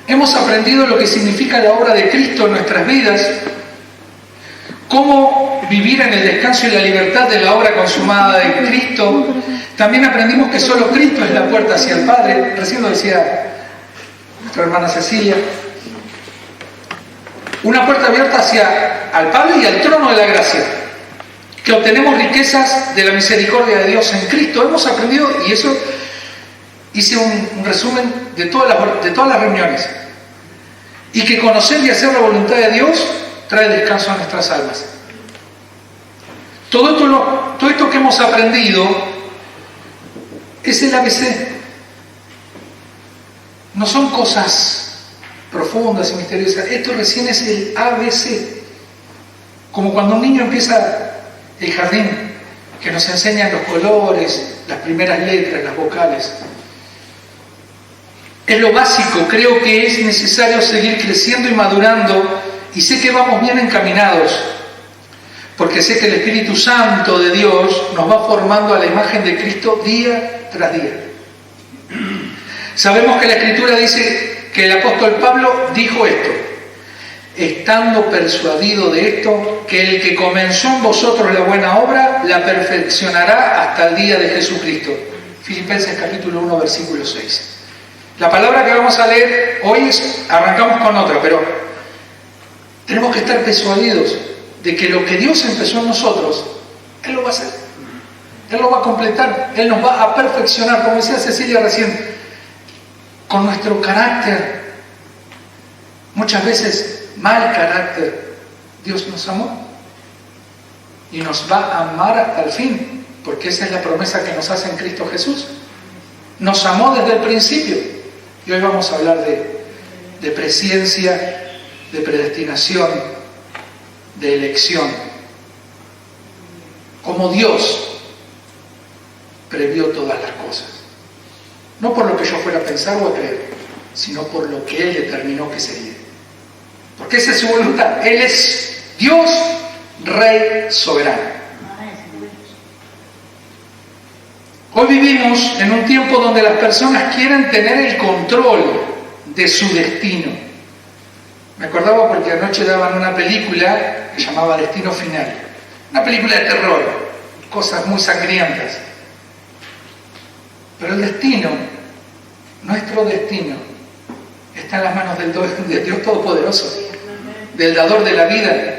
Hemos aprendido lo que significa la obra de Cristo en nuestras vidas, cómo vivir en el descanso y la libertad de la obra consumada de Cristo. También aprendimos que solo Cristo es la puerta hacia el Padre. Recién lo decía nuestra hermana Cecilia. Una puerta abierta hacia al Padre y al trono de la gracia, que obtenemos riquezas de la misericordia de Dios en Cristo. Hemos aprendido, y eso hice un resumen de todas las reuniones, y que conocer y hacer la voluntad de Dios trae descanso a nuestras almas. Todo esto que hemos aprendido es el ABC. No son cosas profundas y misteriosas. Esto recién es el ABC. Como cuando un niño empieza el jardín, que nos enseñan los colores, las primeras letras, las vocales. Es lo básico. Creo que es necesario seguir creciendo y madurando, y sé que vamos bien encaminados, porque sé que el Espíritu Santo de Dios nos va formando a la imagen de Cristo día tras día. Sabemos que la Escritura dice que el apóstol Pablo dijo esto: estando persuadido de esto, que el que comenzó en vosotros la buena obra, la perfeccionará hasta el día de Jesucristo. Filipenses capítulo 1, versículo 6. La palabra que vamos a leer hoy arrancamos con otra, pero tenemos que estar persuadidos de que lo que Dios empezó en nosotros, Él lo va a hacer. Él lo va a completar, Él nos va a perfeccionar, como decía Cecilia recién, con nuestro carácter, muchas veces mal carácter. Dios nos amó y nos va a amar hasta el fin, porque esa es la promesa que nos hace en Cristo Jesús. Nos amó desde el principio, y hoy vamos a hablar de presciencia, de predestinación, de elección. Como Dios previó todas las cosas. No por lo que yo fuera a pensar o a creer, sino por lo que Él determinó que sería. Porque esa es su voluntad. Él es Dios, Rey soberano. Hoy vivimos en un tiempo donde las personas quieren tener el control de su destino. Me acordaba porque anoche daban una película que llamaba Destino Final. Una película de terror, cosas muy sangrientas. Pero el destino, nuestro destino, está en las manos del Dios Todopoderoso, del dador de la vida.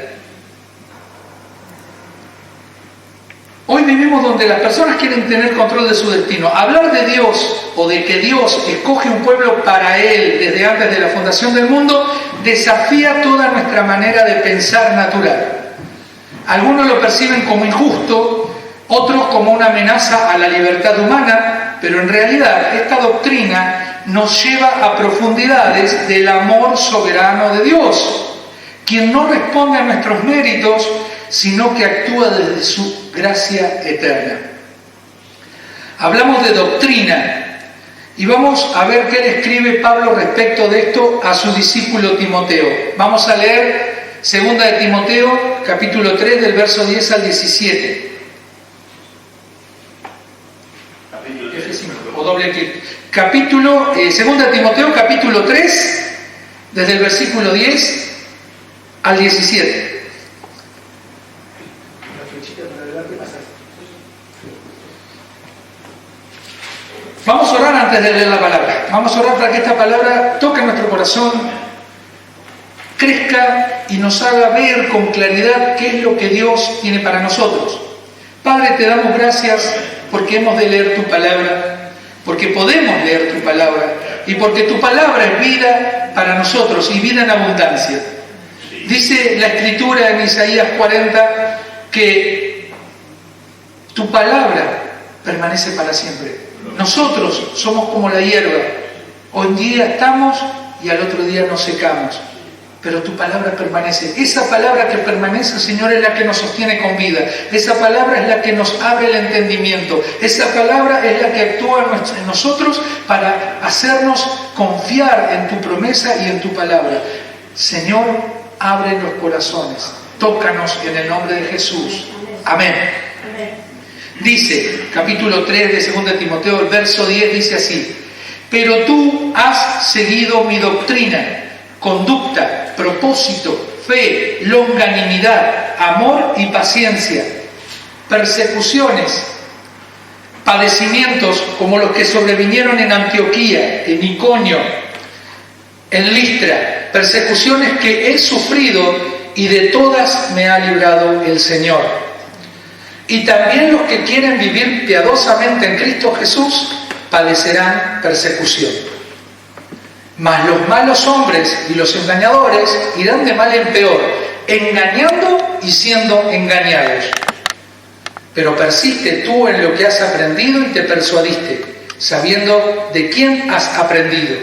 Hoy vivimos donde las personas quieren tener control de su destino. Hablar de Dios o de que Dios escoge un pueblo para Él desde antes de la fundación del mundo desafía toda nuestra manera de pensar natural. Algunos lo perciben como injusto, otros como una amenaza a la libertad humana, pero en realidad esta doctrina nos lleva a profundidades del amor soberano de Dios, quien no responde a nuestros méritos, sino que actúa desde su gracia eterna. Hablamos de doctrina y vamos a ver qué le escribe Pablo respecto de esto a su discípulo Timoteo. Vamos a leer 2 de Timoteo, capítulo 3, del verso 10 al 17. O doble clic. 2 de Timoteo, capítulo 3, desde el versículo 10 al 17. Vamos a orar antes de leer la palabra. Vamos a orar para que esta palabra toque nuestro corazón, crezca y nos haga ver con claridad qué es lo que Dios tiene para nosotros. Padre, te damos gracias porque hemos de leer tu palabra, porque podemos leer tu palabra y porque tu palabra es vida para nosotros y vida en abundancia. Dice la Escritura en Isaías 40 que tu palabra permanece para siempre. Nosotros somos como la hierba. Hoy en día estamos y al otro día nos secamos. Pero tu palabra permanece. Esa palabra que permanece, Señor, es la que nos sostiene con vida. Esa palabra es la que nos abre el entendimiento. Esa palabra es la que actúa en nosotros para hacernos confiar en tu promesa y en tu palabra. Señor, abre los corazones. Tócanos en el nombre de Jesús. Amén. Dice, capítulo 3 de 2 de Timoteo, el verso 10 dice así: Pero tú has seguido mi doctrina, conducta, propósito, fe, longanimidad, amor y paciencia, persecuciones, padecimientos como los que sobrevinieron en Antioquía, en Iconio, en Listra, persecuciones que he sufrido y de todas me ha librado el Señor. Y también los que quieren vivir piadosamente en Cristo Jesús padecerán persecución. Mas los malos hombres y los engañadores irán de mal en peor, engañando y siendo engañados. Pero persiste tú en lo que has aprendido y te persuadiste, sabiendo de quién has aprendido,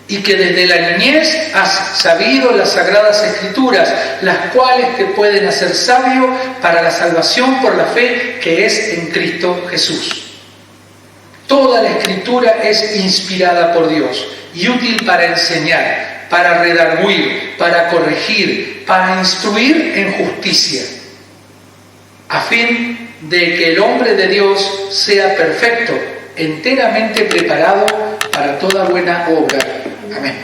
y que desde la niñez has sabido las sagradas escrituras, las cuales te pueden hacer sabio para la salvación por la fe que es en Cristo Jesús. Toda la escritura es inspirada por Dios y útil para enseñar, para redarguir, para corregir, para instruir en justicia, a fin de que el hombre de Dios sea perfecto, enteramente preparado para toda buena obra. Amén.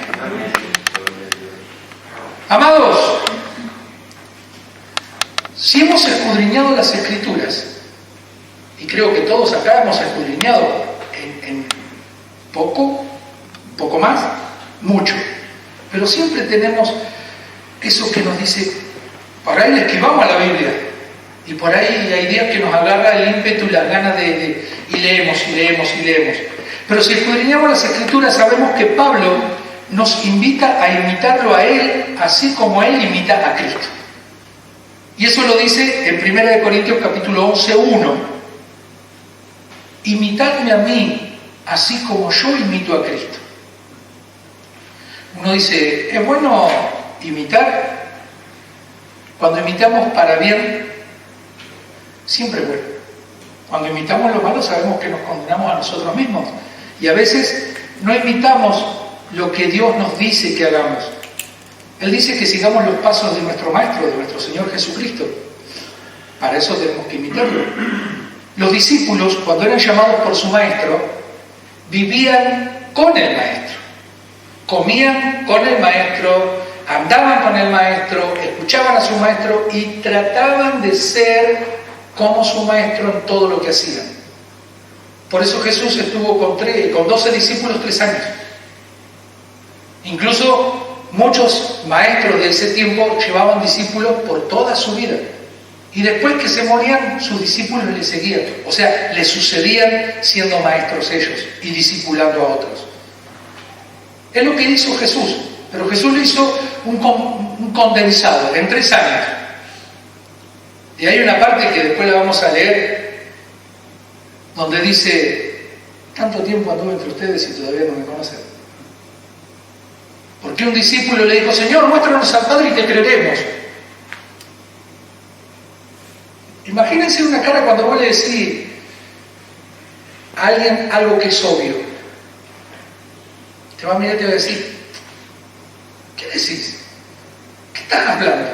Amados, si hemos escudriñado las Escrituras, y creo que todos acá hemos escudriñado en poco más, mucho, pero siempre tenemos eso que nos dice, por ahí le esquivamos a la Biblia, y por ahí hay días que nos agarra el ímpetu y las ganas y leemos. Pero si escudriñamos las Escrituras, sabemos que Pablo nos invita a imitarlo a él, así como él imita a Cristo. Y eso lo dice en 1 Corintios capítulo 11:1. Imitadme a mí, así como yo imito a Cristo. Uno dice, ¿es bueno imitar? Cuando imitamos para bien, siempre es bueno. Cuando imitamos lo malo, sabemos que nos condenamos a nosotros mismos. Y a veces no imitamos lo que Dios nos dice que hagamos. Él dice que sigamos los pasos de nuestro Maestro, de nuestro Señor Jesucristo. Para eso tenemos que imitarlo. Los discípulos, cuando eran llamados por su Maestro, vivían con el Maestro. Comían con el Maestro, andaban con el Maestro, escuchaban a su Maestro y trataban de ser como su Maestro en todo lo que hacían. Por eso Jesús estuvo con 12 discípulos 3 años. Incluso muchos maestros de ese tiempo llevaban discípulos por toda su vida. Y después que se morían, sus discípulos les seguían. O sea, les sucedían siendo maestros ellos y discipulando a otros. Es lo que hizo Jesús. Pero Jesús lo hizo un condensado en 3 años. Y hay una parte que después la vamos a leer, donde dice, tanto tiempo anduve entre ustedes y todavía no me conocen. Porque un discípulo le dijo, Señor, muéstranos al Padre y te creeremos. Imagínense una cara cuando vos le decís a alguien algo que es obvio. Te va a mirar y te va a decir, ¿qué decís? ¿Qué estás hablando?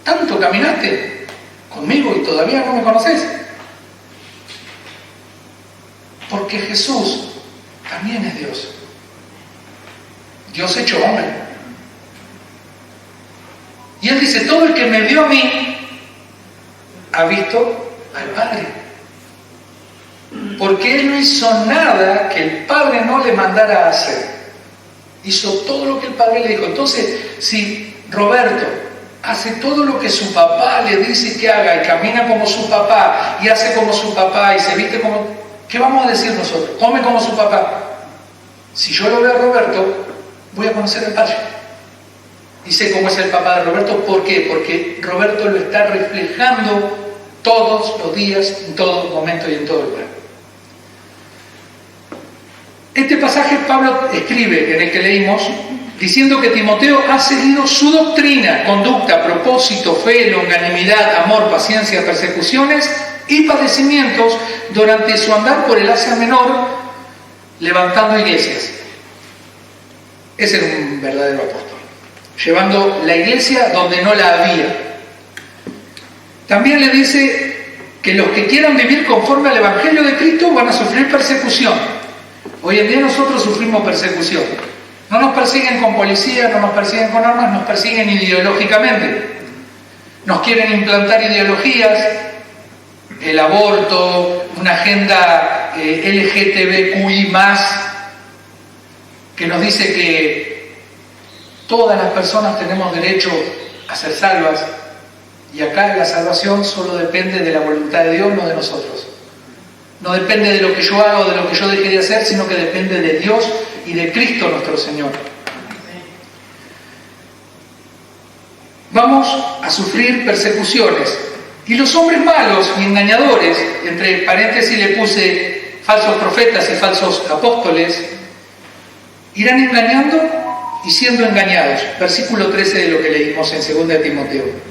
¿Tanto caminaste conmigo y todavía no me conoces? Porque Jesús también es Dios. Dios hecho hombre. Y Él dice, todo el que me vio a mí ha visto al Padre. Porque Él no hizo nada que el Padre no le mandara a hacer. Hizo todo lo que el Padre le dijo. Entonces, si Roberto hace todo lo que su papá le dice que haga y camina como su papá y hace como su papá y se viste como... ¿Qué vamos a decir nosotros? Come como su papá. Si yo lo veo a Roberto, voy a conocer al Padre. Y sé cómo es el papá de Roberto. ¿Por qué? Porque Roberto lo está reflejando todos los días, en todo momento y en todo lugar. Este pasaje Pablo escribe, en el que leímos, diciendo que Timoteo ha seguido su doctrina, conducta, propósito, fe, longanimidad, amor, paciencia, persecuciones y padecimientos durante su andar por el Asia Menor, levantando iglesias. Ese era un verdadero apóstol, llevando la iglesia donde no la había. También le dice que los que quieran vivir conforme al Evangelio de Cristo van a sufrir persecución. Hoy en día nosotros sufrimos persecución. No nos persiguen con policía, no nos persiguen con armas, nos persiguen ideológicamente. Nos quieren implantar ideologías, el aborto, una agenda LGTBQI+, que nos dice que todas las personas tenemos derecho a ser salvas, y acá la salvación solo depende de la voluntad de Dios, no de nosotros. No depende de lo que yo haga o de lo que yo deje de hacer, sino que depende de Dios y de Cristo nuestro Señor. Vamos a sufrir persecuciones. Y los hombres malos y engañadores, entre paréntesis le puse falsos profetas y falsos apóstoles, irán engañando y siendo engañados. Versículo 13 de lo que leímos en 2 de Timoteo.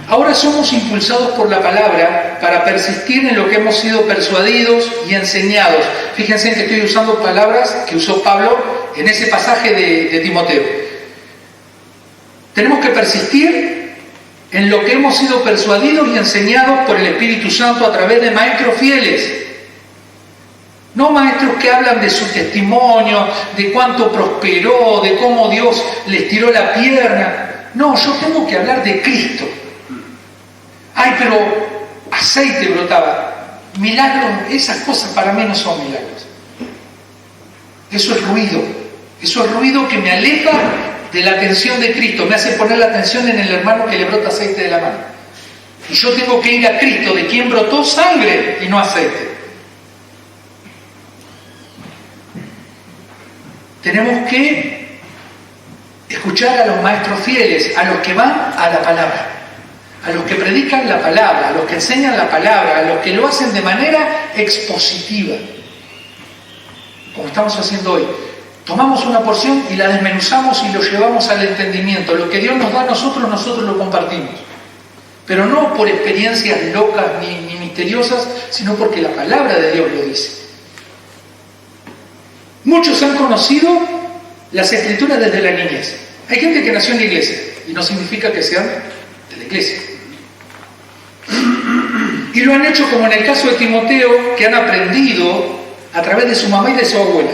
Ahora somos impulsados por la palabra para persistir en lo que hemos sido persuadidos y enseñados. Fíjense que estoy usando palabras que usó Pablo en ese pasaje de Timoteo. Tenemos que persistir en lo que hemos sido persuadidos y enseñados por el Espíritu Santo a través de maestros fieles. No maestros que hablan de su testimonio, de cuánto prosperó, de cómo Dios les tiró la pierna. No, yo tengo que hablar de Cristo. Ay, pero aceite brotaba. Milagros, esas cosas para mí no son milagros. Eso es ruido. Eso es ruido que me aleja de la atención de Cristo. Me hace poner la atención en el hermano que le brota aceite de la mano. Y yo tengo que ir a Cristo, de quien brotó sangre y no aceite. Tenemos que escuchar a los maestros fieles, a los que van a la palabra. A los que predican la palabra, a los que enseñan la palabra, a los que lo hacen de manera expositiva, como estamos haciendo hoy. Tomamos una porción y la desmenuzamos y lo llevamos al entendimiento. Lo que Dios nos da a nosotros, nosotros lo compartimos. Pero no por experiencias locas ni misteriosas, sino porque la palabra de Dios lo dice. Muchos han conocido las Escrituras desde la niñez. Hay gente que nació en la iglesia y no significa que sean de la iglesia. Y lo han hecho como en el caso de Timoteo, que han aprendido a través de su mamá y de su abuela.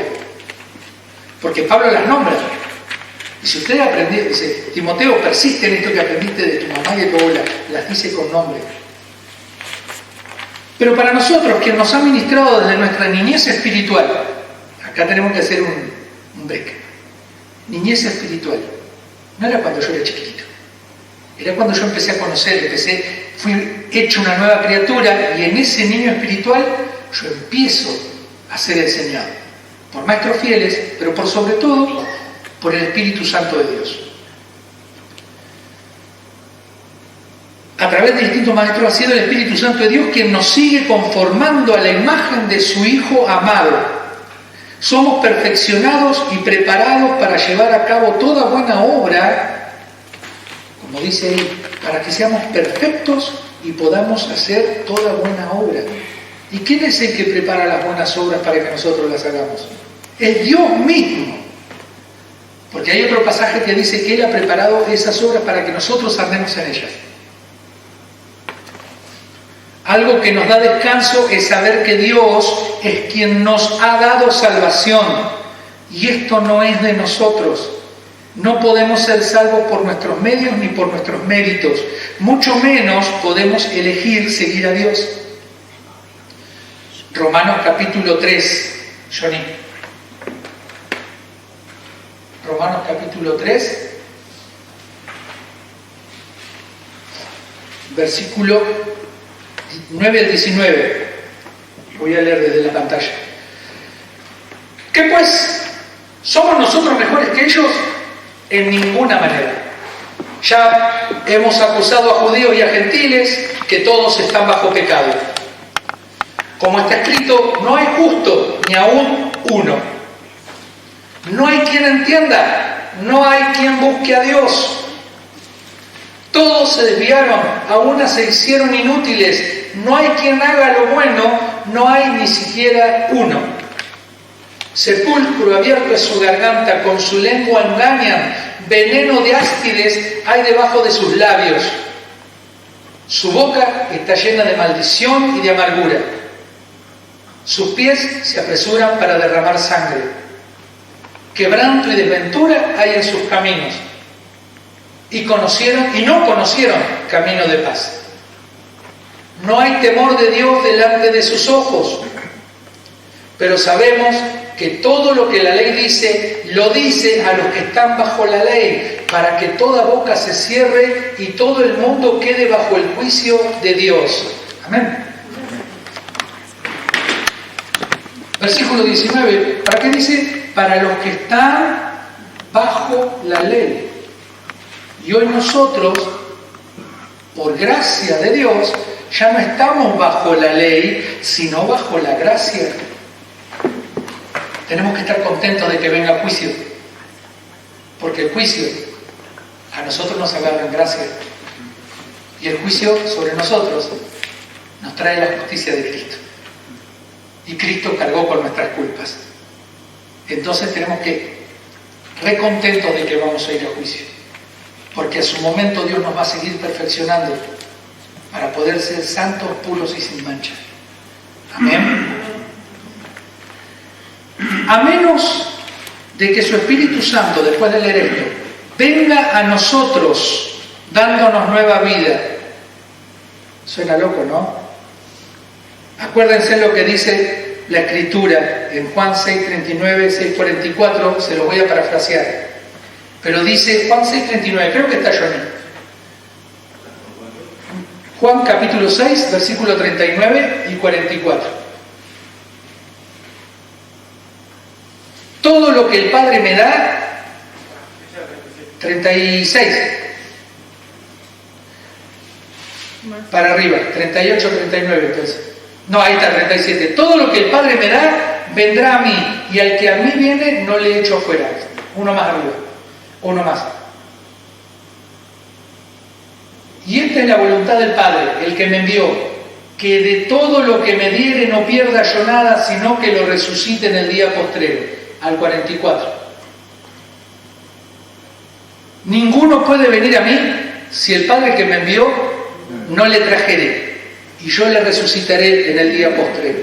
Porque Pablo las nombra. Y si usted aprendió, dice, Timoteo, persiste en esto que aprendiste de tu mamá y de tu abuela. Las dice con nombre. Pero para nosotros, quien nos ha ministrado desde nuestra niñez espiritual, acá tenemos que hacer un break. Niñez espiritual. No era cuando yo era chiquitito. Era cuando yo empecé a conocer, fui hecho una nueva criatura, y en ese niño espiritual yo empiezo a ser enseñado por maestros fieles, pero por sobre todo por el Espíritu Santo de Dios. A través de distintos maestros ha sido el Espíritu Santo de Dios quien nos sigue conformando a la imagen de su Hijo amado. Somos perfeccionados y preparados para llevar a cabo toda buena obra, como dice ahí, para que seamos perfectos y podamos hacer toda buena obra. ¿Y quién es el que prepara las buenas obras para que nosotros las hagamos? Es Dios mismo. Porque hay otro pasaje que dice que Él ha preparado esas obras para que nosotros andemos en ellas. Algo que nos da descanso es saber que Dios es quien nos ha dado salvación. Y esto no es de nosotros. No podemos ser salvos por nuestros medios ni por nuestros méritos. Mucho menos podemos elegir seguir a Dios. Romanos capítulo 3. Johnny. Romanos capítulo 3. Versículo 9 al 19. Voy a leer desde la pantalla. ¿Qué pues? ¿Somos nosotros mejores que ellos? En ninguna manera. Ya hemos acusado a judíos y a gentiles que todos están bajo pecado. Como está escrito, no hay justo ni aún uno. No hay quien entienda, no hay quien busque a Dios. Todos se desviaron, a una se hicieron inútiles. No hay quien haga lo bueno, no hay ni siquiera uno. Sepulcro abierto es su garganta, con su lengua engañan, veneno de áspides hay debajo de sus labios. Su boca está llena de maldición y de amargura. Sus pies se apresuran para derramar sangre. Quebranto y desventura hay en sus caminos. Y no conocieron camino de paz. No hay temor de Dios delante de sus ojos. Pero sabemos que todo lo que la ley dice, lo dice a los que están bajo la ley, para que toda boca se cierre y todo el mundo quede bajo el juicio de Dios. Amén. Versículo 19, ¿para qué dice? Para los que están bajo la ley. Y hoy nosotros, por gracia de Dios, ya no estamos bajo la ley, sino bajo la gracia. Tenemos que estar contentos de que venga juicio, porque el juicio a nosotros nos agarra en gracia, y el juicio sobre nosotros nos trae la justicia de Cristo, y Cristo cargó con nuestras culpas. Entonces tenemos que recontentos de que vamos a ir a juicio, porque a su momento Dios nos va a seguir perfeccionando para poder ser santos, puros y sin mancha. Amén. A menos de que su Espíritu Santo, después de leer esto, venga a nosotros dándonos nueva vida. Suena loco, ¿no? Acuérdense lo que dice la Escritura en Juan 6:39, 6:44, se lo voy a parafrasear. Pero dice, Juan 6:39, creo que está Johnny. Juan capítulo 6, versículo 39 y 44. Todo lo que el Padre me da, 36, para arriba, 38, 39, entonces. No, ahí está, 37. Todo lo que el Padre me da, vendrá a mí, y al que a mí viene, no le echo fuera. Uno más arriba, uno más. Y esta es la voluntad del Padre, el que me envió, que de todo lo que me diere no pierda yo nada, sino que lo resucite en el día postrero. Al 44. Ninguno puede venir a mí si el Padre que me envió no le trajere, y yo le resucitaré en el día postrero.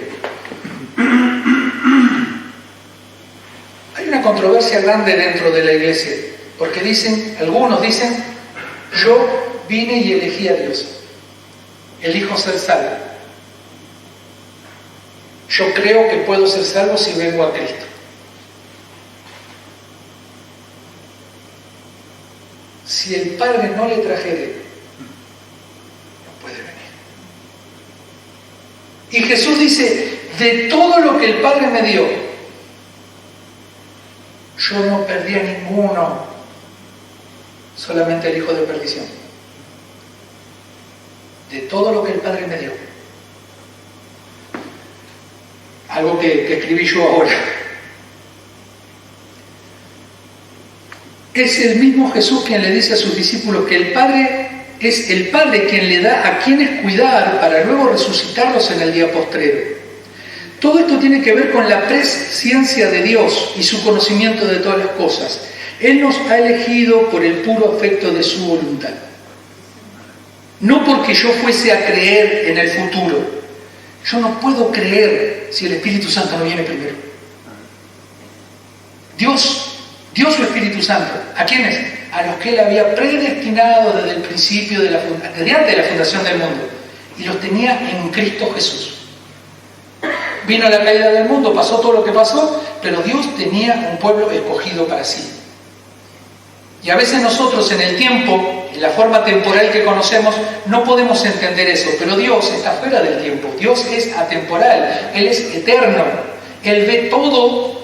Hay una controversia grande dentro de la iglesia, porque algunos dicen, yo vine y elegí a Dios, elijo ser salvo. Yo creo que puedo ser salvo si vengo a Cristo. Si el Padre no le trajere, no puede venir. Y Jesús dice, de todo lo que el Padre me dio, yo no perdí a ninguno, solamente el hijo de perdición. De todo lo que el Padre me dio. Algo que escribí yo ahora. Es el mismo Jesús quien le dice a sus discípulos que el Padre es el Padre quien le da a quienes cuidar para luego resucitarlos en el día postrero. Todo esto tiene que ver con la presciencia de Dios y su conocimiento de todas las cosas. Él nos ha elegido por el puro afecto de su voluntad. No porque yo fuese a creer en el futuro. Yo no puedo creer si el Espíritu Santo no viene primero. Dios su Espíritu Santo. ¿A quiénes? A los que Él había predestinado desde el principio, desde antes de la fundación del mundo. Y los tenía en Cristo Jesús. Vino la caída del mundo, pasó todo lo que pasó, pero Dios tenía un pueblo escogido para sí. Y a veces nosotros en el tiempo, en la forma temporal que conocemos, no podemos entender eso, pero Dios está fuera del tiempo. Dios es atemporal, Él es eterno. Él ve todo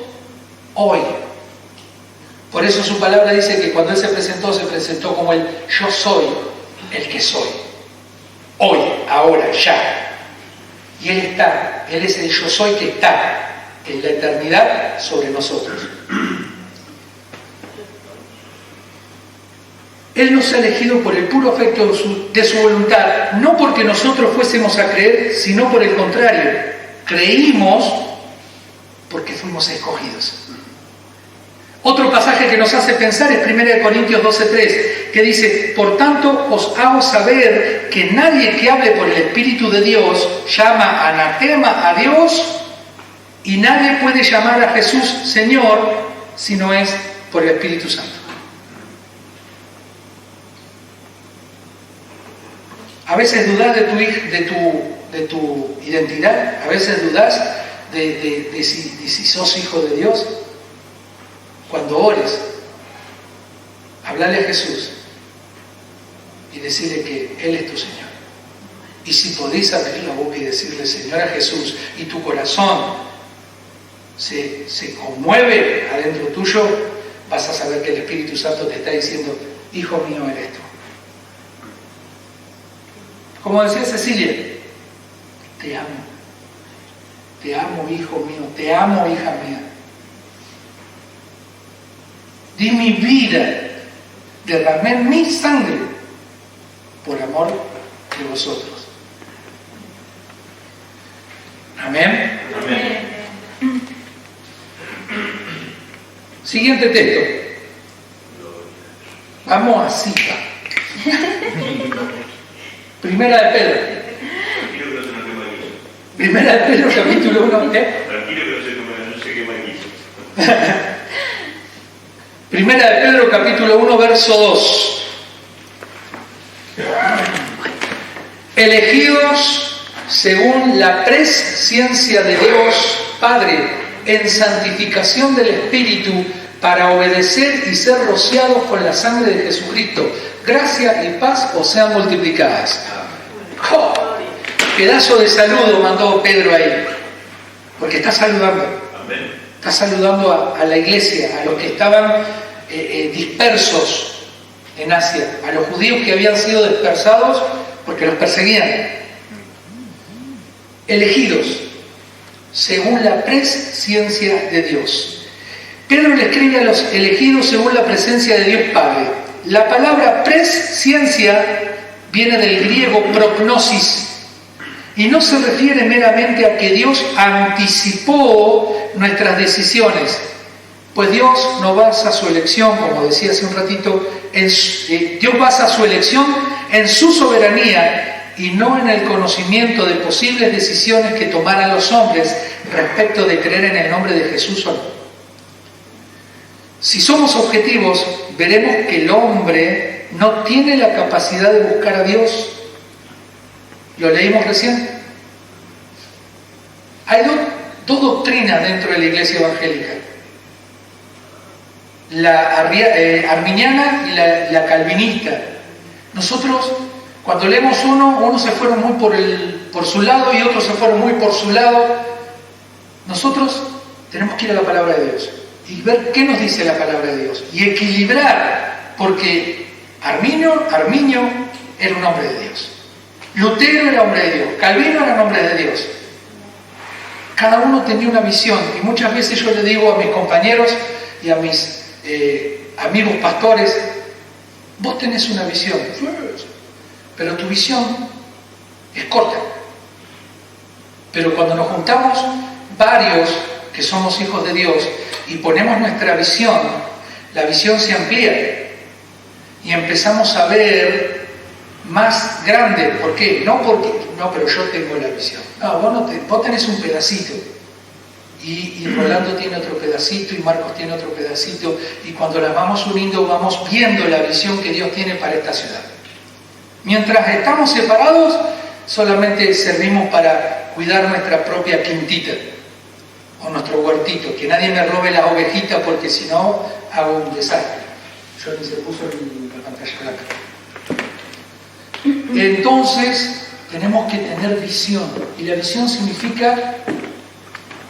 hoy. Por eso su palabra dice que cuando Él se presentó como el yo soy, el que soy. Hoy, ahora, ya. Y Él está, Él es el yo soy que está en la eternidad sobre nosotros. Él nos ha elegido por el puro afecto de su voluntad, no porque nosotros fuésemos a creer, sino por el contrario. Creímos porque fuimos escogidos. Otro pasaje que nos hace pensar es 1 Corintios 12:3, que dice, por tanto os hago saber que nadie que hable por el Espíritu de Dios llama anatema a Dios Y nadie puede llamar a Jesús Señor si no es por el Espíritu Santo. A veces dudás de tu identidad, a veces dudás de si sos hijo de Dios. Cuando ores, hablale a Jesús y decirle que Él es tu Señor. Y si podés abrir la boca y decirle Señor a Jesús, y tu corazón se conmueve adentro tuyo, vas a saber que el Espíritu Santo te está diciendo, hijo mío eres tú. Como decía Cecilia, te amo hijo mío, te amo hija mía. Di mi vida, derramé mi sangre por amor de vosotros. Amén. Amén. Siguiente texto. Vamos a cita. Primera de Pedro. Tranquilo que no se nos quema el guiso. Primera de Pedro, capítulo 1. Tranquilo que no se quema el guiso. Primera de Pedro, capítulo 1, verso 2. Elegidos según la presciencia de Dios Padre en santificación del Espíritu para obedecer y ser rociados con la sangre de Jesucristo. Gracia y paz os sean multiplicadas. ¡Oh! Pedazo de saludo mandó Pedro ahí, porque está saludando. Amén. Está saludando a la iglesia, a los que estaban dispersos en Asia, a los judíos que habían sido dispersados porque los perseguían. Elegidos según la presciencia de Dios. Pedro le escribe a los elegidos según la presencia de Dios Padre. La palabra presciencia viene del griego prognosis y no se refiere meramente a que Dios anticipó nuestras decisiones, pues Dios no basa su elección, como decía hace un ratito, Dios basa su elección en su soberanía y no en el conocimiento de posibles decisiones que tomaran los hombres respecto de creer en el nombre de Jesús o no. Si somos objetivos, veremos que el hombre no tiene la capacidad de buscar a Dios. Lo leímos recién. Hay dos doctrinas dentro de la iglesia evangélica. La arminiana y la calvinista. Nosotros, cuando leemos unos se fueron muy por su lado y otros se fueron muy por su lado. Nosotros tenemos que ir a la palabra de Dios y ver qué nos dice la palabra de Dios y equilibrar, porque Arminio era un hombre de Dios, Lutero era hombre de Dios, Calvino era un hombre de Dios. Cada uno tenía una visión y muchas veces yo le digo a mis compañeros y a mis amigos pastores, vos tenés una visión, pero tu visión es corta. Pero cuando nos juntamos varios que somos hijos de Dios y ponemos nuestra visión, la visión se amplía y empezamos a ver más grande. ¿Por qué? No, pero yo tengo la visión. No, vos tenés un pedacito. Y Rolando tiene otro pedacito y Marcos tiene otro pedacito. Y cuando las vamos uniendo, vamos viendo la visión que Dios tiene para esta ciudad. Mientras estamos separados, solamente servimos para cuidar nuestra propia quintita o nuestro huertito, que nadie me robe las ovejitas porque si no hago un desastre. Yo ni se puso la pantalla blanca. Entonces tenemos que tener visión, y la visión significa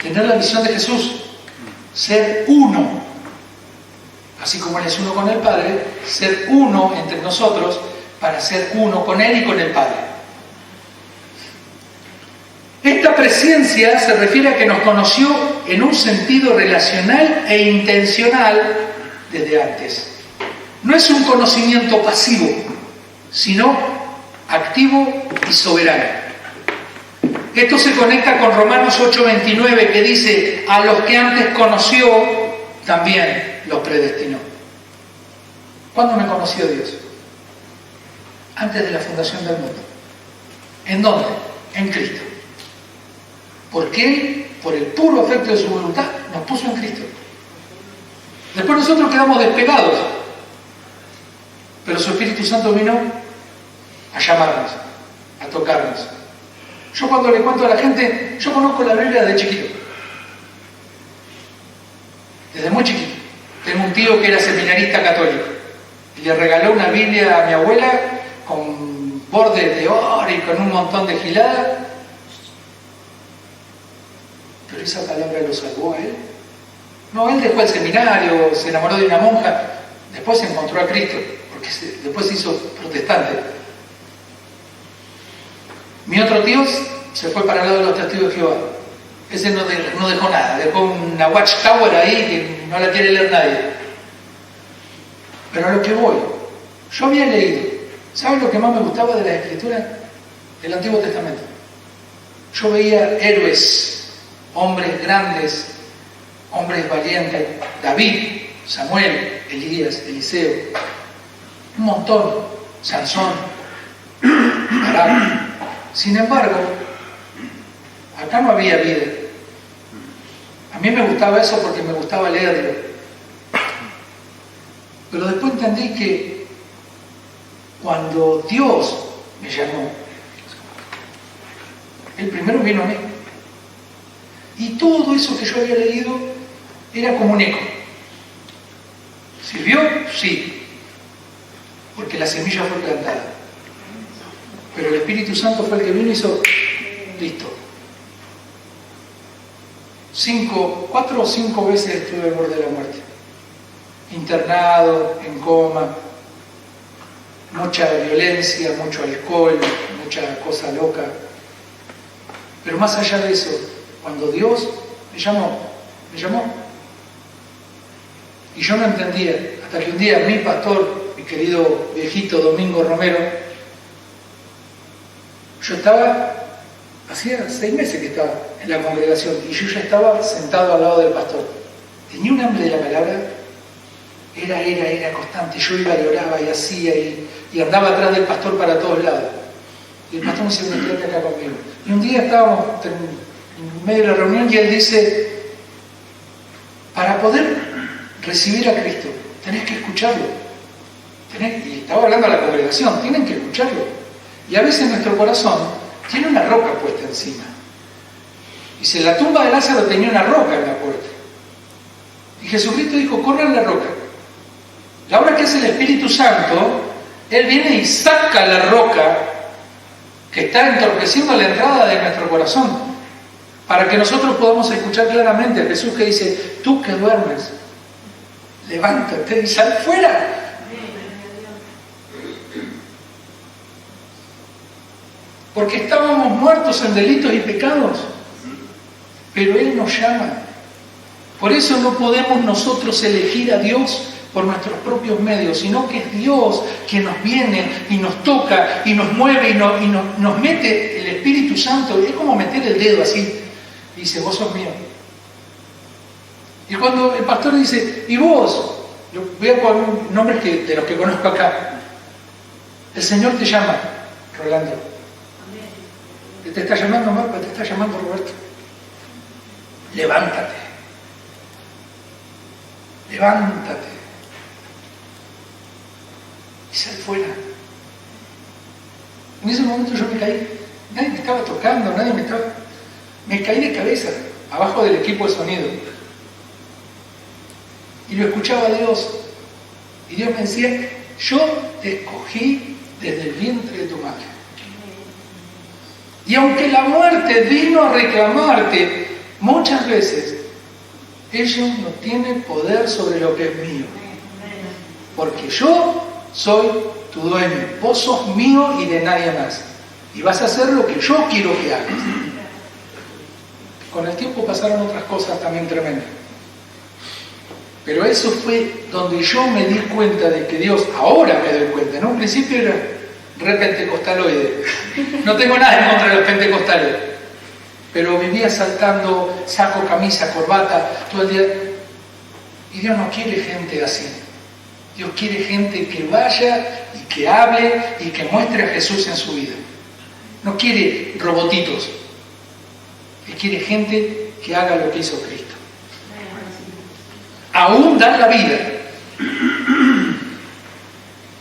tener la visión de Jesús, ser uno, así como Él es uno con el Padre, ser uno entre nosotros para ser uno con Él y con el Padre. Esta presciencia se refiere a que nos conoció en un sentido relacional e intencional desde antes. No es un conocimiento pasivo, sino activo y soberano. Esto se conecta con Romanos 8:29, que dice: a los que antes conoció, también los predestinó. ¿Cuándo me conoció Dios? Antes de la fundación del mundo. ¿En dónde? En Cristo. ¿Por qué? por el puro afecto de su voluntad, nos puso en Cristo. Después nosotros quedamos despegados, pero su Espíritu Santo vino a llamarnos, a tocarnos. Yo cuando le cuento a la gente, yo conozco la Biblia desde chiquito, desde muy chiquito. Tengo un tío que era seminarista católico y le regaló una Biblia a mi abuela con bordes de oro y con un montón de gilada. Pero esa palabra lo salvó a él. No, él dejó el seminario, se enamoró de una monja, después se encontró a Cristo, porque después se hizo protestante. Mi otro tío se fue para el lado de los testigos de Jehová. Ese no dejó nada, dejó una watchtower ahí que no la quiere leer nadie. Pero a lo que voy, yo había leído, ¿sabes lo que más me gustaba de las escrituras del Antiguo Testamento? Yo veía héroes, hombres grandes, hombres valientes, David, Samuel, Elías, Eliseo, un montón, Sansón, Barak. Sin embargo, acá no había vida. A mí me gustaba eso porque me gustaba leerlo. Pero después entendí que cuando Dios me llamó, Él primero vino a mí. Y todo eso que yo había leído era como un eco. ¿Sirvió? Sí. Porque la semilla fue plantada. Pero el Espíritu Santo fue el que vino y hizo, listo. 4 o 5 veces estuve al borde de la muerte. Internado, en coma, mucha violencia, mucho alcohol, mucha cosa loca. Pero más allá de eso, cuando Dios me llamó. Y yo no entendía, hasta que un día mi pastor, mi querido viejito Domingo Romero, yo estaba, hacía 6 meses que estaba en la congregación, y yo ya estaba sentado al lado del pastor. Tenía un hambre de la palabra, era constante. Yo iba y oraba y hacía, y andaba atrás del pastor para todos lados. Y el pastor me decía, quédate acá conmigo. Y un día estábamos en medio de la reunión y él dice, para poder recibir a Cristo, tenés que escucharlo. Y estaba hablando a la congregación, tienen que escucharlo. Y a veces nuestro corazón tiene una roca puesta encima. Dice, la tumba de Lázaro tenía una roca en la puerta. Y Jesucristo dijo, corran la roca. La obra que hace el Espíritu Santo, Él viene y saca la roca que está entorpeciendo la entrada de nuestro corazón, para que nosotros podamos escuchar claramente a Jesús que dice, tú que duermes, levántate y sal fuera. Porque estábamos muertos en delitos y pecados, pero Él nos llama. Por eso no podemos nosotros elegir a Dios por nuestros propios medios, sino que es Dios quien nos viene y nos toca y nos mueve y nos mete el Espíritu Santo. Es como meter el dedo así. Y dice, vos sos mío. Y cuando el pastor dice, ¿y vos? Yo voy a poner nombres de los que conozco acá. El Señor te llama, Rolando. Te está llamando Marco, te está llamando Roberto. Levántate. Levántate. Y sal fuera. En ese momento yo me caí. Nadie me estaba tocando, me caí de cabeza, abajo del equipo de sonido. Y lo escuchaba Dios. Y Dios me decía, yo te escogí desde el vientre de tu madre. Y aunque la muerte vino a reclamarte muchas veces, ellos no tienen poder sobre lo que es mío. Porque yo soy tu dueño. Vos sos mío y de nadie más. Y vas a hacer lo que yo quiero que hagas. Con el tiempo pasaron otras cosas también tremendas. Pero eso fue donde yo me di cuenta de que Dios, ahora me doy cuenta, en un principio era re pentecostaloide. No tengo nada en contra de los pentecostales. Pero vivía saltando, saco, camisa, corbata, todo el día. Y Dios no quiere gente así. Dios quiere gente que vaya y que hable y que muestre a Jesús en su vida. No quiere robotitos. Él quiere gente que haga lo que hizo Cristo. Aún dar la vida.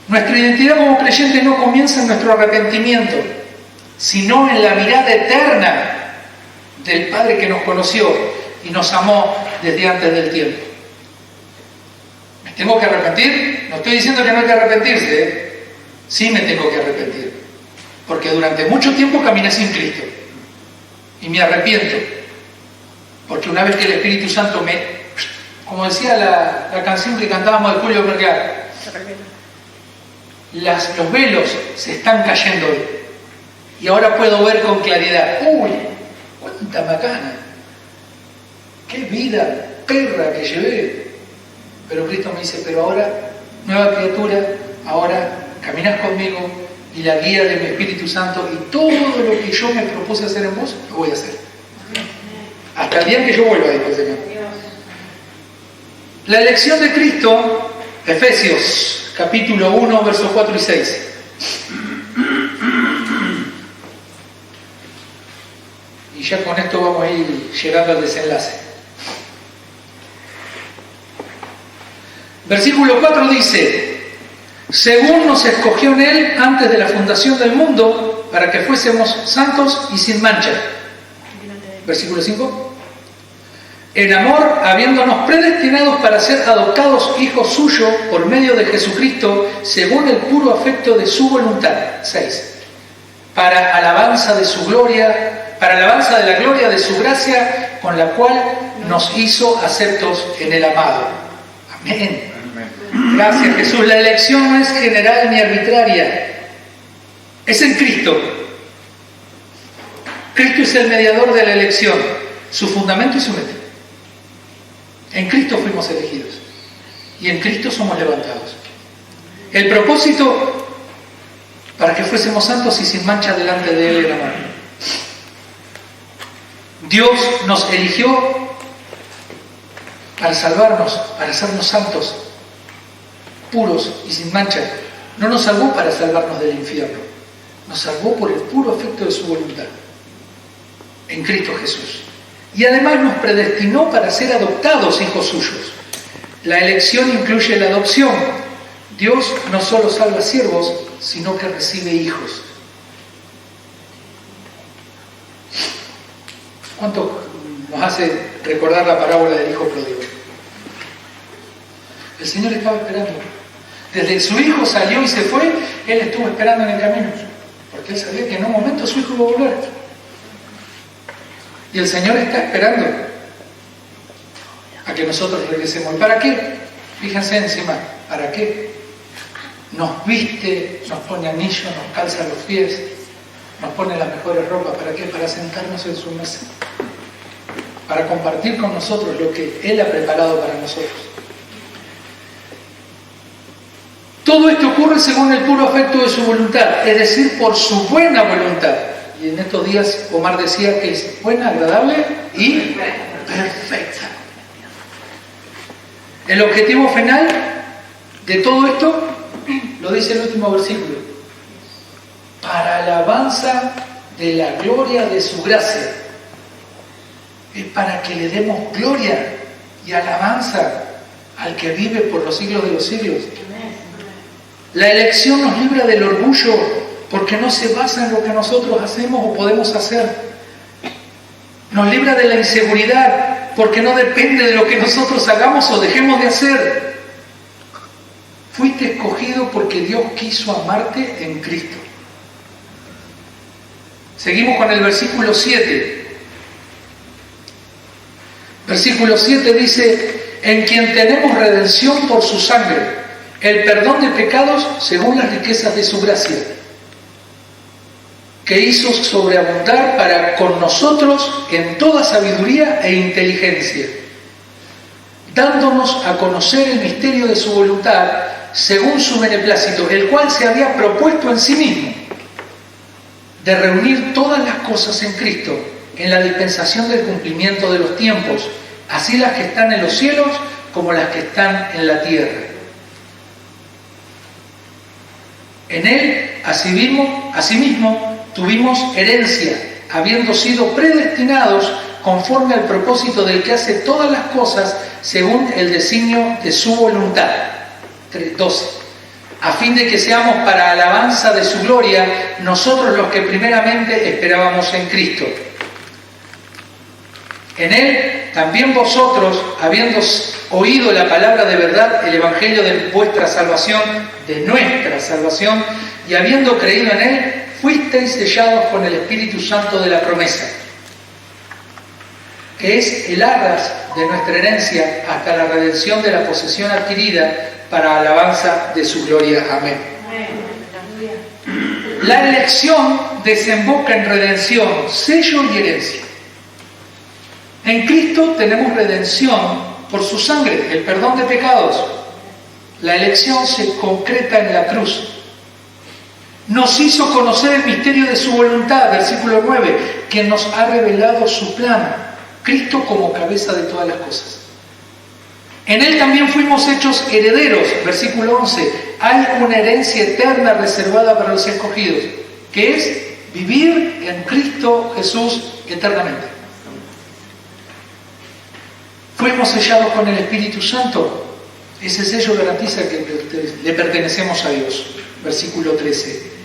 Nuestra identidad como creyente no comienza en nuestro arrepentimiento, sino en la mirada eterna del Padre que nos conoció y nos amó desde antes del tiempo. ¿Me tengo que arrepentir? No estoy diciendo que no hay que arrepentirse, ¿eh? Sí me tengo que arrepentir, porque durante mucho tiempo caminé sin Cristo y me arrepiento, porque una vez que el Espíritu Santo como decía la canción que cantábamos de Julio Vergara, los velos se están cayendo hoy y ahora puedo ver con claridad. ¡Uy! ¡Cuánta macana! ¡Qué vida perra que llevé! Pero Cristo me dice, pero ahora, nueva criatura, ahora caminas conmigo y la guía de mi Espíritu Santo y todo lo que yo me propuse hacer en vos, lo voy a hacer. Hasta el día que yo vuelva, dijo el Señor. La elección de Cristo, Efesios, capítulo 1, versos 4 y 6. Y ya con esto vamos a ir llegando al desenlace. Versículo 4 dice: según nos escogió en Él antes de la fundación del mundo, para que fuésemos santos y sin mancha. Versículo 5. En amor, habiéndonos predestinados para ser adoptados hijos suyos por medio de Jesucristo, según el puro afecto de su voluntad. 6. Para alabanza de su gloria, para alabanza de la gloria de su gracia, con la cual nos hizo aceptos en el amado. Amén. Gracias, Jesús. La elección no es general ni arbitraria, es en Cristo. Cristo es el mediador de la elección, su fundamento y su meta. En Cristo fuimos elegidos y en Cristo somos levantados. El propósito, para que fuésemos santos y sin mancha delante de Él en amor. Dios nos eligió para salvarnos, para hacernos santos, puros y sin mancha. No nos salvó para salvarnos del infierno, nos salvó por el puro afecto de su voluntad en Cristo Jesús. Y además nos predestinó para ser adoptados hijos suyos. La elección incluye la adopción. Dios no solo salva siervos, sino que recibe hijos. ¿Cuánto nos hace recordar la parábola del hijo pródigo? El Señor estaba esperando. Desde que su hijo salió y se fue, Él estuvo esperando en el camino, porque Él sabía que en un momento su hijo iba a volver. Y el Señor está esperando a que nosotros regresemos. ¿Y para qué? Fíjense encima, ¿para qué? Nos viste, nos pone anillos, nos calza los pies, nos pone las mejores ropas. ¿Para qué? Para sentarnos en su mesa, para compartir con nosotros lo que Él ha preparado para nosotros. Todo esto ocurre según el puro afecto de su voluntad, es decir, por su buena voluntad. Y en estos días Omar decía que es buena, agradable y perfecta. El objetivo final de todo esto lo dice el último versículo: para alabanza de la gloria de su gracia. Es para que le demos gloria y alabanza al que vive por los siglos de los siglos. La elección nos libra del orgullo, porque no se basa en lo que nosotros hacemos o podemos hacer. Nos libra de la inseguridad, porque no depende de lo que nosotros hagamos o dejemos de hacer. Fuiste escogido porque Dios quiso amarte en Cristo. Seguimos con el versículo 7. Versículo 7 dice: en quien tenemos redención por su sangre, el perdón de pecados según las riquezas de su gracia, que hizo sobreabundar para con nosotros en toda sabiduría e inteligencia, dándonos a conocer el misterio de su voluntad, según su beneplácito, el cual se había propuesto en sí mismo, de reunir todas las cosas en Cristo, en la dispensación del cumplimiento de los tiempos, así las que están en los cielos como las que están en la tierra. En Él, asimismo, tuvimos herencia, habiendo sido predestinados conforme al propósito del que hace todas las cosas según el designio de su voluntad. 12. A fin de que seamos para alabanza de su gloria, nosotros los que primeramente esperábamos en Cristo. En Él también vosotros, habiendo oído la palabra de verdad, el evangelio de vuestra salvación, de nuestra salvación, y habiendo creído en Él, fuisteis sellados con el Espíritu Santo de la promesa, que es el arras de nuestra herencia hasta la redención de la posesión adquirida para alabanza de su gloria. Amén. La elección desemboca en redención, sello y herencia. En Cristo tenemos redención por su sangre, el perdón de pecados. La elección se concreta en la cruz. Nos hizo conocer el misterio de su voluntad, versículo 9, que nos ha revelado su plan, Cristo como cabeza de todas las cosas. En Él también fuimos hechos herederos, versículo 11. Hay una herencia eterna reservada para los escogidos, que es vivir en Cristo Jesús eternamente. Fuimos sellados con el Espíritu Santo. Ese sello garantiza que le pertenecemos a Dios. Versículo 13.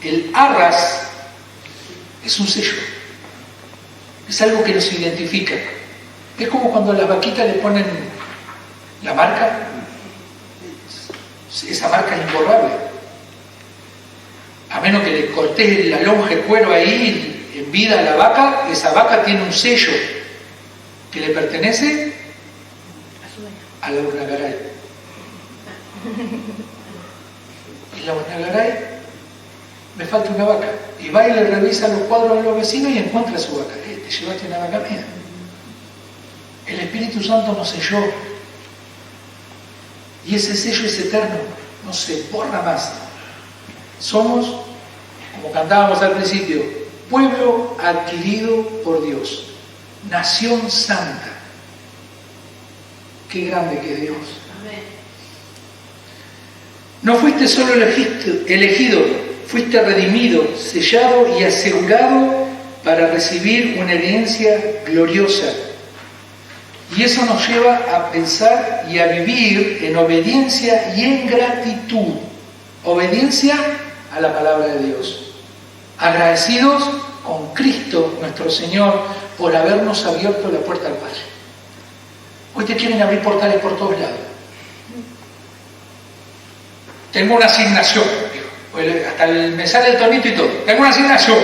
El arras es un sello. Es algo que nos identifica. Es como cuando a las vaquitas le ponen la marca. Esa marca es imborrable. A menos que le cortes la lonja, el cuero ahí en vida a la vaca, esa vaca tiene un sello que le pertenece a la Unagaray. Y la Unagaray, me falta una vaca. Y va y le revisa los cuadros a los vecinos y encuentra su vaca. Te llevaste una vaca mía. El Espíritu Santo nos selló. Y ese sello es eterno, no se borra más. Somos, como cantábamos al principio, pueblo adquirido por Dios, nación santa. Qué grande que es Dios. Amén. No fuiste solo elegido, fuiste redimido, sellado y asegurado para recibir una herencia gloriosa. Y eso nos lleva a pensar y a vivir en obediencia y en gratitud. Obediencia a la palabra de Dios. Agradecidos con Cristo nuestro Señor por habernos abierto la puerta al Padre. Hoy te quieren abrir portales por todos lados. Tengo una asignación, hasta me sale el tonito y todo. Tengo una asignación.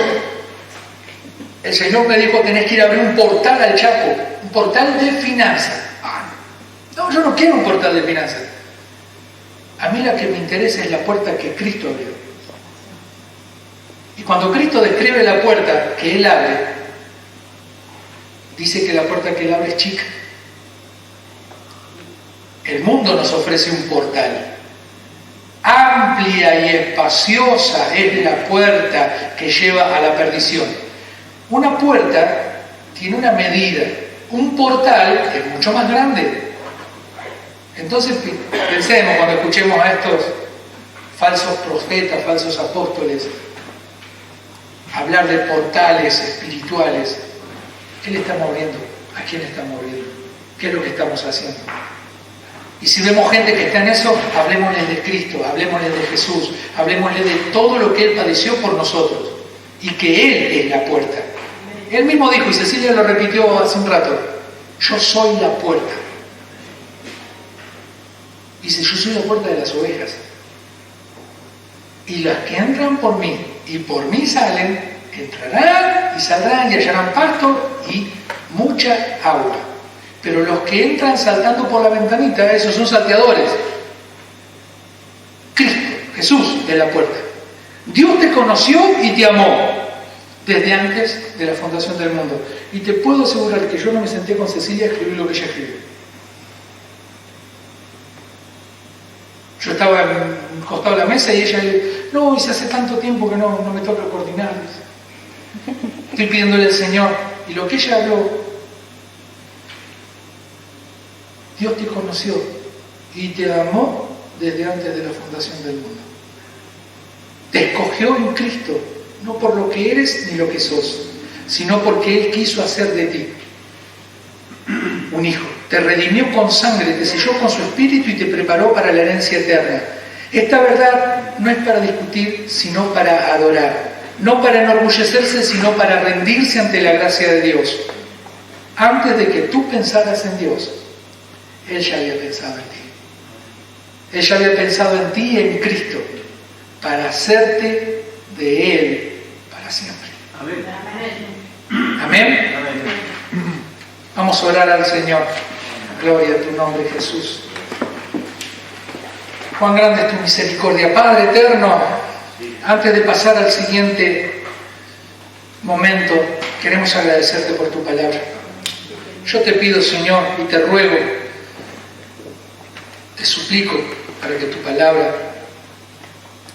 El Señor me dijo, tenés que ir a abrir un portal al Chaco, un portal de finanzas. No, yo no quiero un portal de finanzas. A mí la que me interesa es la puerta que Cristo abrió. Y cuando Cristo describe la puerta que Él abre, dice que la puerta que Él abre es chica. El mundo nos ofrece un portal. Amplia y espaciosa es la puerta que lleva a la perdición. Una puerta tiene una medida, un portal es mucho más grande. Entonces pensemos cuando escuchemos a estos falsos profetas, falsos apóstoles, hablar de portales espirituales. ¿Qué le estamos abriendo? ¿A quién le estamos abriendo? ¿Qué es lo que estamos haciendo? Y si vemos gente que está en eso, hablemosles de Cristo, hablemosles de Jesús, hablemosles de todo lo que Él padeció por nosotros y que Él es la puerta. Él mismo dijo, y Cecilia lo repitió hace un rato, yo soy la puerta. Dice, yo soy la puerta de las ovejas. Y las que entran por mí y por mí salen, entrarán y saldrán y hallarán pasto y mucha agua. Pero los que entran saltando por la ventanita, esos son salteadores. Cristo, Jesús, es la puerta. Dios te conoció y te amó desde antes de la fundación del mundo. Y te puedo asegurar que yo no me senté con Cecilia a escribir lo que ella escribió. Yo estaba costado de la mesa y ella no, y se hace tanto tiempo que no me toca coordinar. Estoy pidiéndole al Señor. Y lo que ella habló, Dios te conoció y te amó desde antes de la fundación del mundo. Te escogió en Cristo, no por lo que eres ni lo que sos, sino porque Él quiso hacer de ti un hijo. Te redimió con sangre, te selló con su espíritu y te preparó para la herencia eterna. Esta verdad no es para discutir, sino para adorar. No para enorgullecerse, sino para rendirse ante la gracia de Dios. Antes de que tú pensaras en Dios, Él ya había pensado en ti. Él ya había pensado en ti y en Cristo, para hacerte de Él para siempre. Amén. Amén. Vamos a orar al Señor. Gloria a tu nombre, Jesús. Cuán grande es tu misericordia. Padre eterno, antes de pasar al siguiente momento, queremos agradecerte por tu palabra. Yo te pido, Señor, y te ruego, te suplico para que tu palabra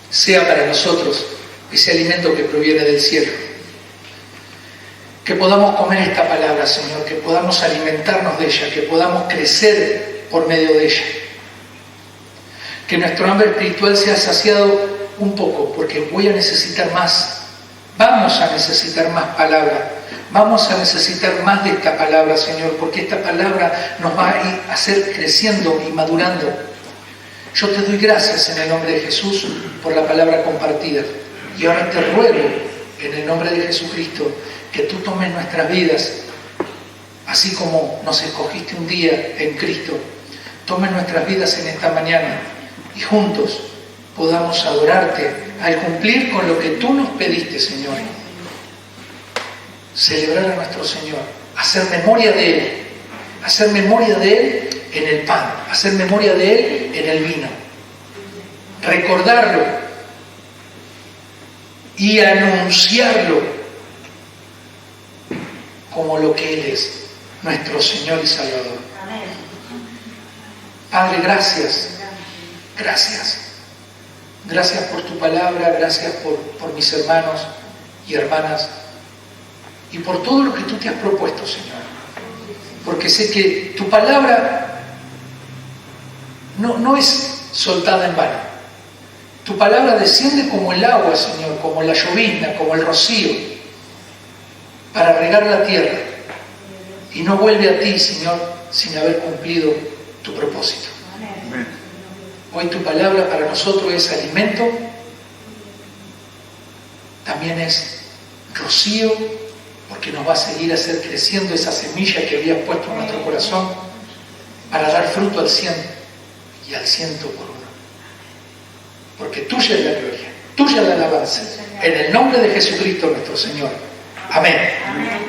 sea para nosotros ese alimento que proviene del cielo. Que podamos comer esta palabra, Señor, que podamos alimentarnos de ella, que podamos crecer por medio de ella. Que nuestro hambre espiritual sea saciado un poco, porque voy a necesitar más. Vamos a necesitar más palabra. Vamos a necesitar más de esta palabra, Señor, porque esta palabra nos va a hacer creciendo y madurando. Yo te doy gracias en el nombre de Jesús por la palabra compartida. Y ahora te ruego, en el nombre de Jesucristo, que tú tomes nuestras vidas, así como nos escogiste un día en Cristo. Tomes nuestras vidas en esta mañana y juntos podamos adorarte al cumplir con lo que tú nos pediste, Señor. Celebrar a nuestro Señor, hacer memoria de Él, hacer memoria de Él en el pan, hacer memoria de Él en el vino, recordarlo y anunciarlo como lo que Él es, nuestro Señor y Salvador. Padre, gracias, gracias. Gracias por tu palabra, gracias por mis hermanos y hermanas y por todo lo que tú te has propuesto, Señor. Porque sé que tu palabra no es soltada en vano. Tu palabra desciende como el agua, Señor, como la llovizna, como el rocío, para regar la tierra. Y no vuelve a ti, Señor, sin haber cumplido tu propósito. Amén. Hoy tu palabra para nosotros es alimento, también es rocío, porque nos va a seguir a hacer creciendo esa semilla que habías puesto en nuestro corazón para dar fruto al 100 y al 100 por uno. Porque tuya es la gloria, tuya la alabanza, en el nombre de Jesucristo nuestro Señor. Amén. Amén.